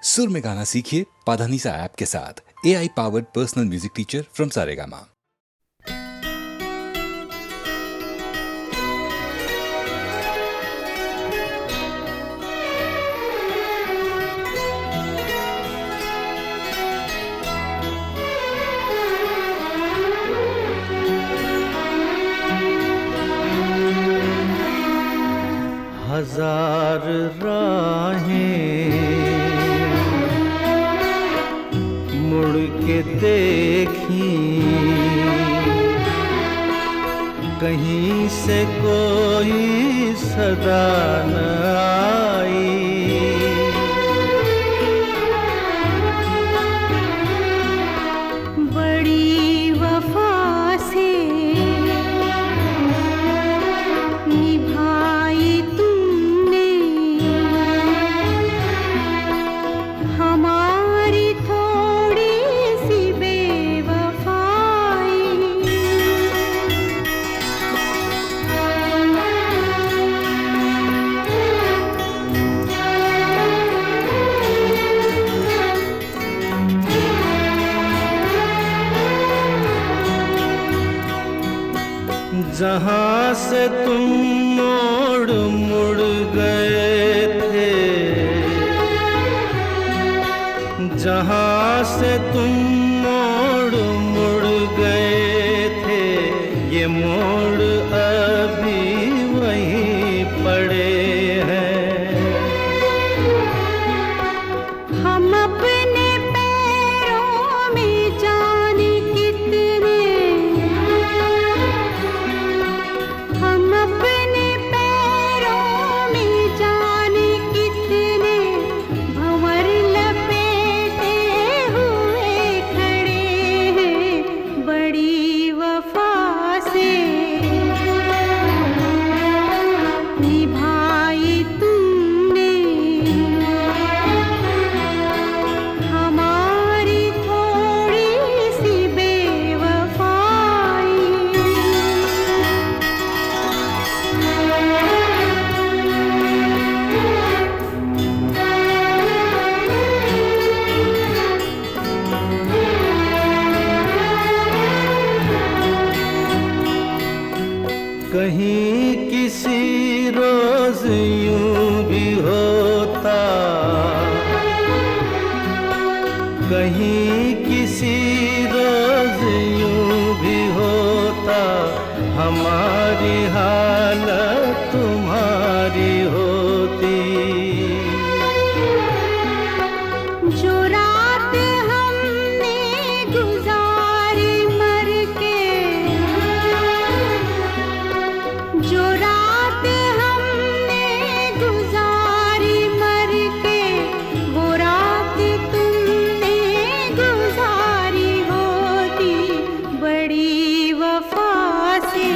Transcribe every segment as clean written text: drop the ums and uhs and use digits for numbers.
सुर में गाना सीखिए पाधानीसा ऐप के साथ। AI powered personal music teacher from Saregama. हजार राहें मुड़ के देखी, कहीं से कोई सदा न आई। बड़ी वफा से निभाई तुमने हमारी थोड़ी सी बेवफाई। जहाँ से तुम मोड़ मुड़ गए थे, जहाँ से तुम मोड़ मुड़ गए थे, ये मोड़ अभी वहीं पड़े हैं। हम अपने पैरों में जाने कितने, हम अपने पैरों में जाने कितने भंवर लपेटे हुए खड़े हैं। बड़ी वफा से निभाई तुमने हमारी थोड़ी सी बेवफाई। कहीं किसी रोज यूं भी होता, कहीं किसी रोज यूं भी होता, हमारी हालत तुम्हारी होती। जो रात हमने गुजारी मर के, जो रात हमने गुजारी मर के, वो रात तुमने गुजारी होती। बड़ी वफा से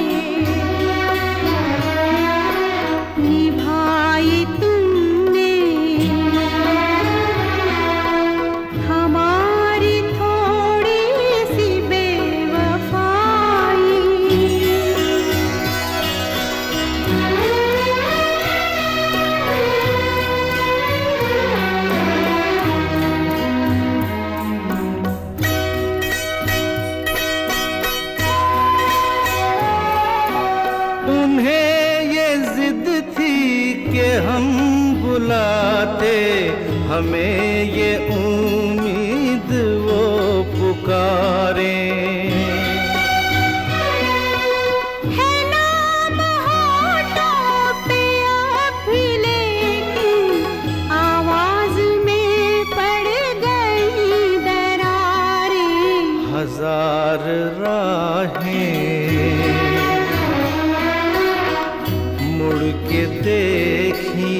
निभाई तुमने हमारी थोड़ी सी बेवफाई। उन्हें ये जिद थी कि हम बुलाते, हमें ये उम्मीद वो पुकारें। है नाम होठों पे अब भी, लेकिन आवाज में पड़ गई दरारें। हजार राहें मुड़ के देखी,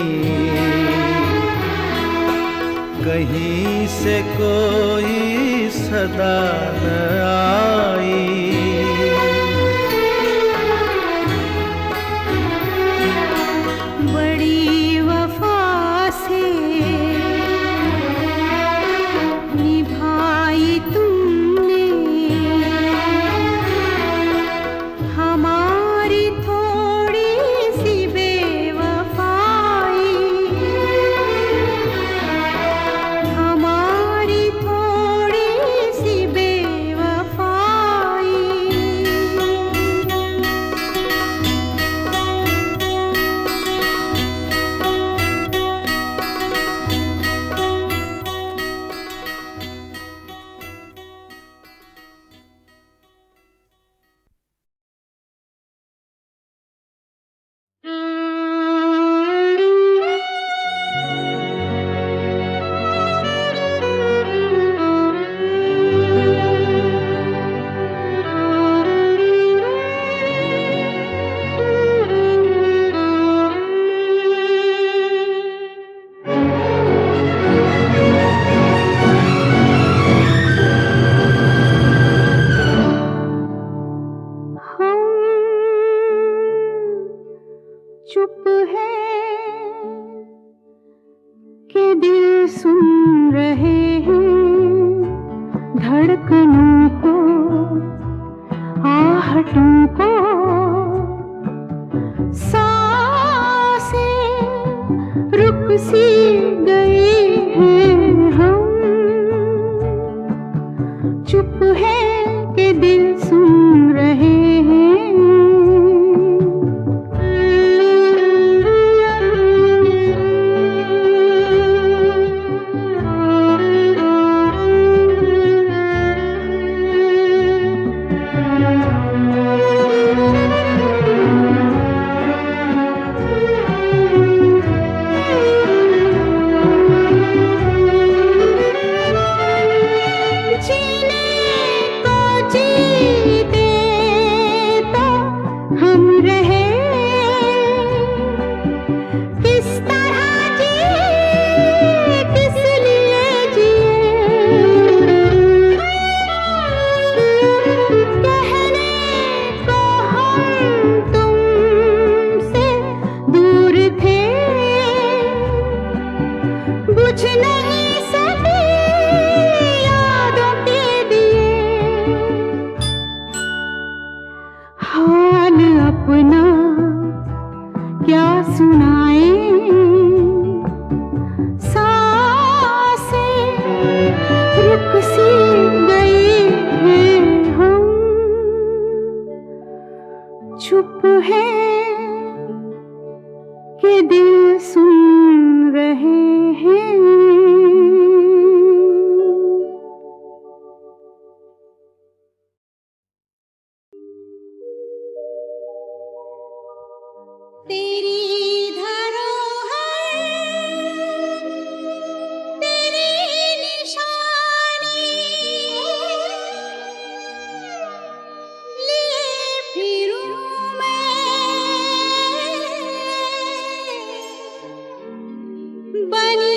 कहीं से कोई सदा न आई। बड़ी वफा से निभाई तुमने हमारी थोड़ी सी बेवफाई। नहीं सके यादों के दिए हाल अपना क्या सुनाए सांसें रुक सी गई हैं हम चुप है कि दिल सुन रहे हैं तेरी धरोहर तेरी निशानी लिए फिरूं मैं बनी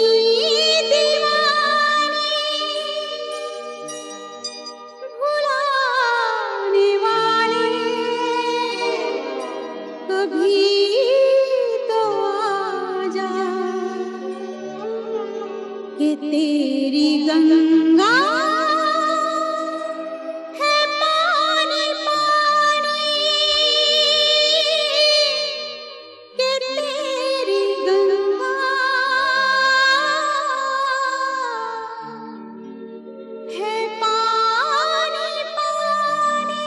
दीवानी भुलाने वाले कभी तो आजा कि तेरी गंगा है पानी पानी कि तेरी गंगा है पानी पानी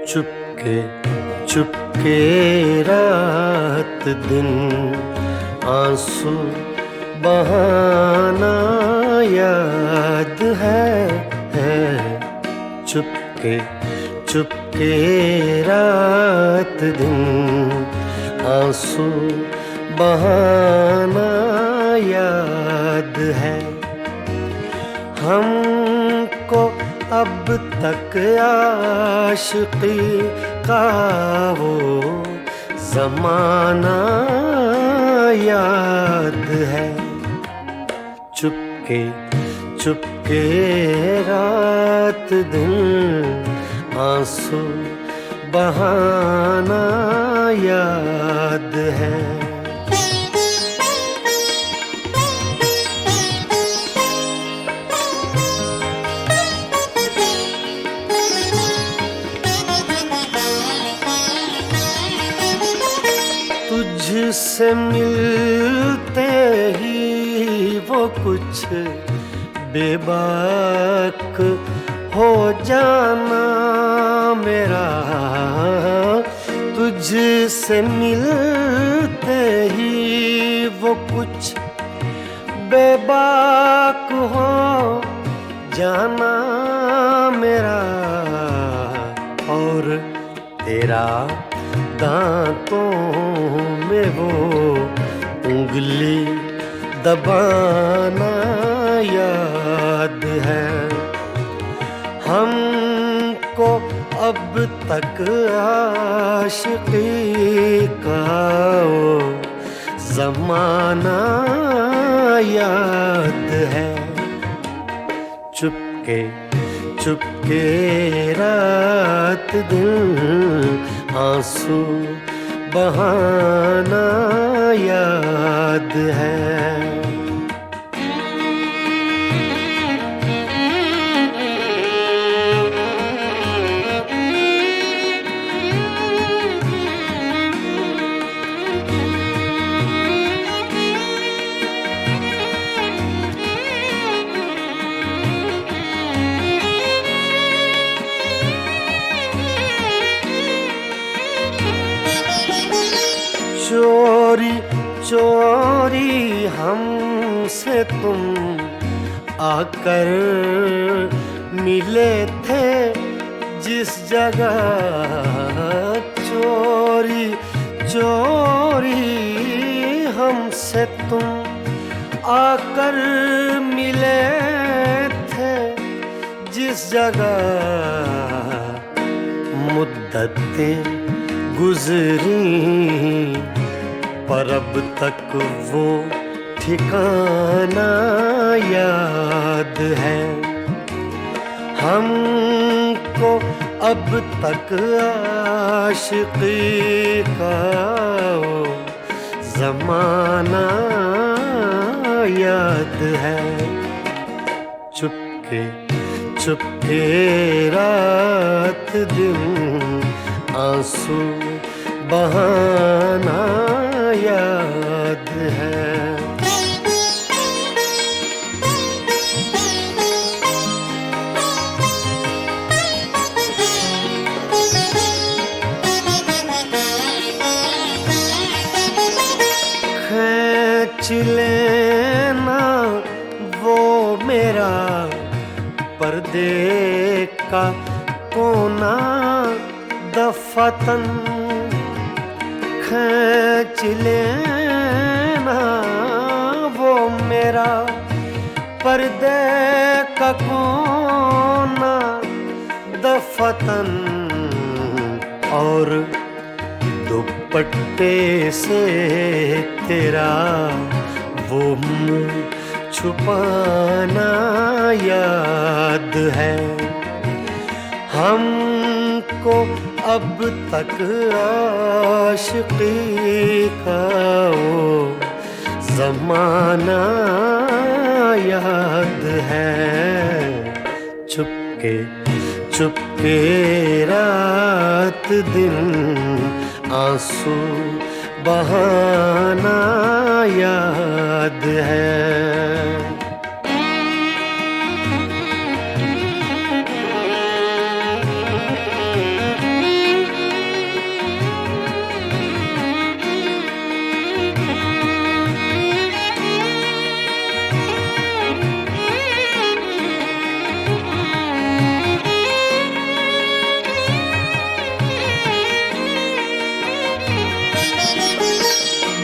चुपके चुपके रात दिन आंसू बहाना याद है। चुपके चुपके रात दिन आंसू बहाना याद है। हमको अब तक आशिकी का वो ज़माना याद है। चुपके चुपके रात दिन आंसू बहाना याद है। तुझसे मिलते ही वो कुछ बेबाक हो जाना मेरा। तुझसे मिलते ही वो कुछ बेबाक हो जाना मेरा। और तेरा दांतों में वो उंगली दबाना याद है। हमको अब तक आशिकी का वो ज़माना याद है। चुपके चुपके रात दिन आंसू बहाना याद है। चोरी चोरी हमसे तुम आकर मिले थे जिस जगह। चोरी चोरी हमसे तुम आकर मिले थे जिस जगह। मुद्दतें गुजरी पर अब तक वो ठिकाना याद है। हमको अब तक आशिकी का वो ज़माना याद है। चुपके चुपके रात दिन आंसू बहाना याद है। मेरा पर्दे का कोना दफातन खींच लेना, वो मेरा पर्दे का कोना दफातन, और दुपट्टे से तेरा वो मुंह छुपाना याद है। हमको अब तक आशिकी का वो ज़माना याद है। चुपके चुपके रात दिन आंसू बहाना याद है।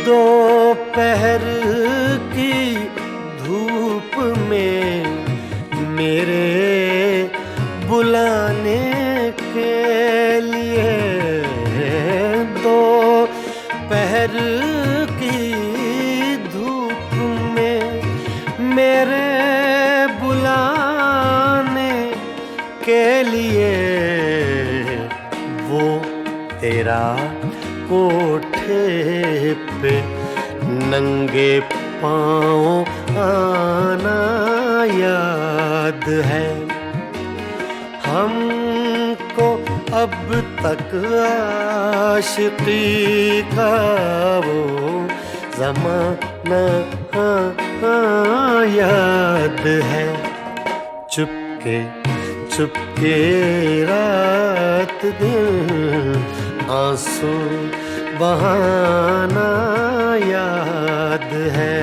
दोपहर की धूप में मेरे बुलाने के लिए, दोपहर की धूप में मेरे बुलाने के लिए, वो तेरा कोठे पे नंगे पाँव आना याद है। हमको अब तक आशिकी का वो ज़माना याद है। चुपके चुपके रात दिन आंसू बहाना याद है।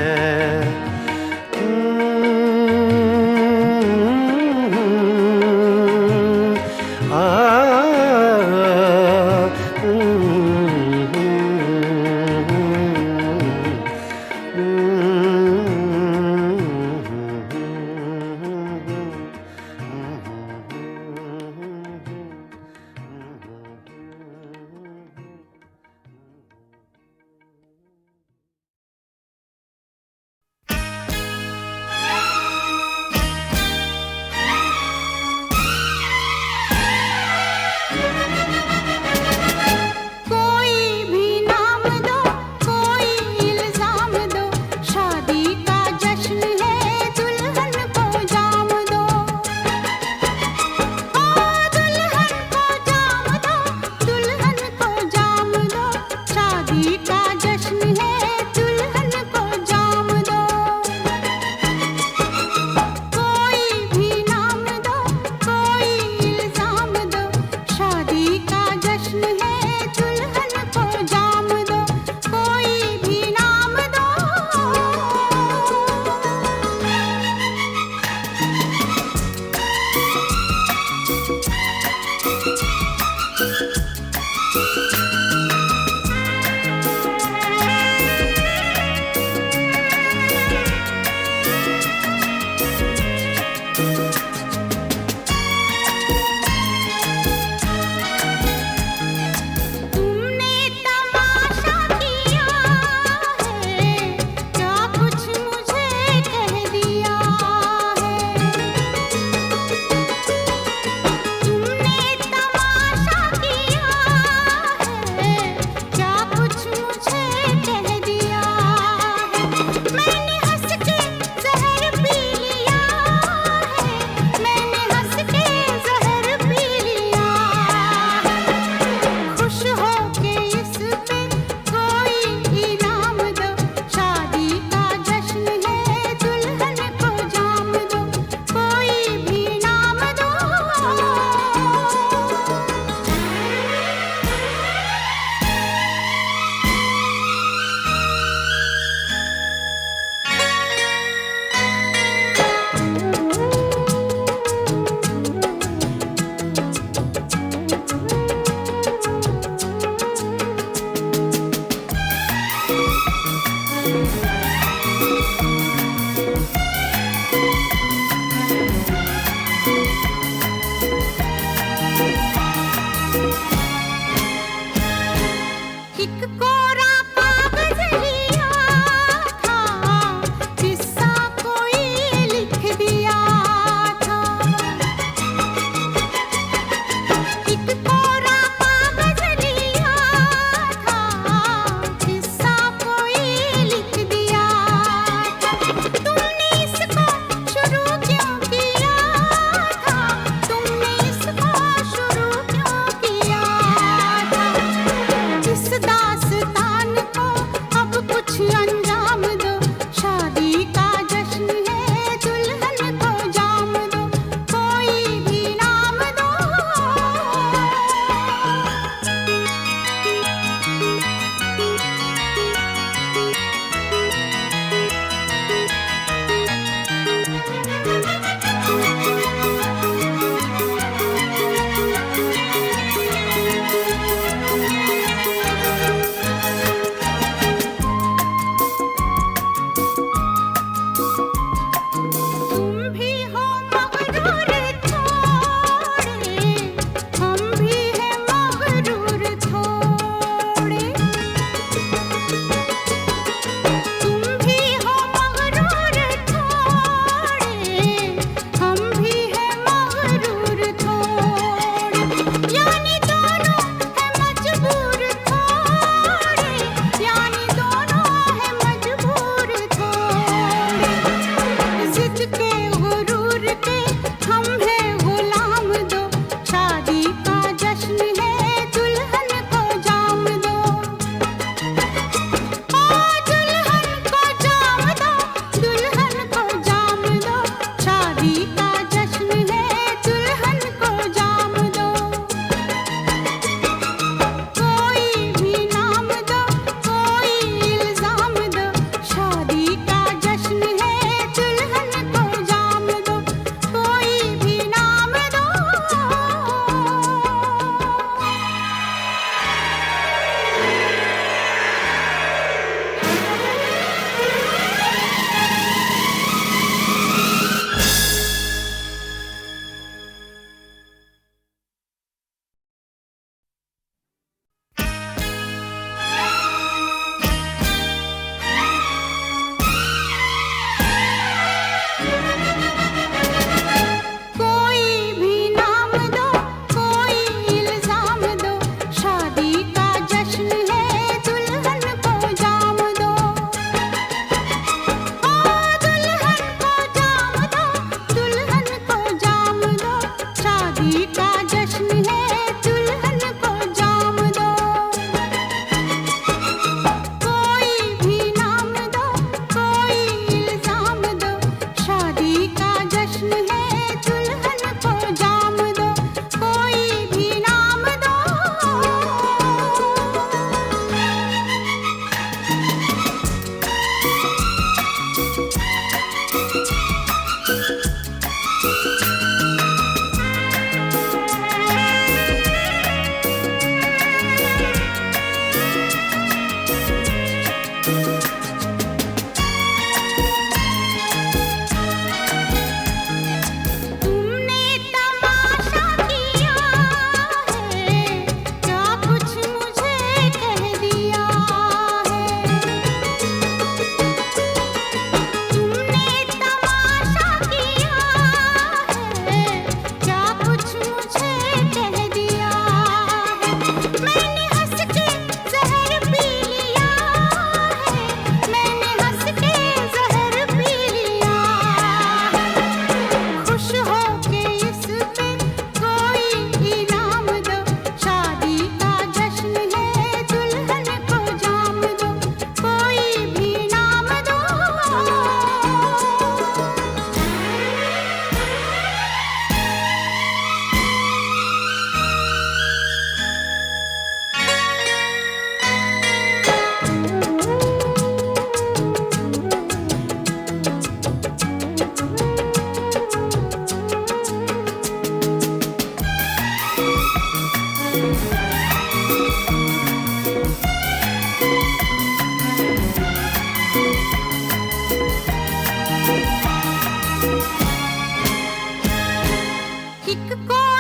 जश्न है दुल्हन को जाम दो कोई भी नाम दो तुमने तमाशा किया है क्या कुछ मुझे कह दिया है तुमने तमाशा किया है क्या कुछ मुझे कह दिया है मैंने हंस के जहर पी लिया है मैंने हंस के जहर पी लिया है खुश हो के इस पे कोई इनाम दो शादी का जश्न है दुल्हन को जाम दो कोई भी नाम दो एक कोई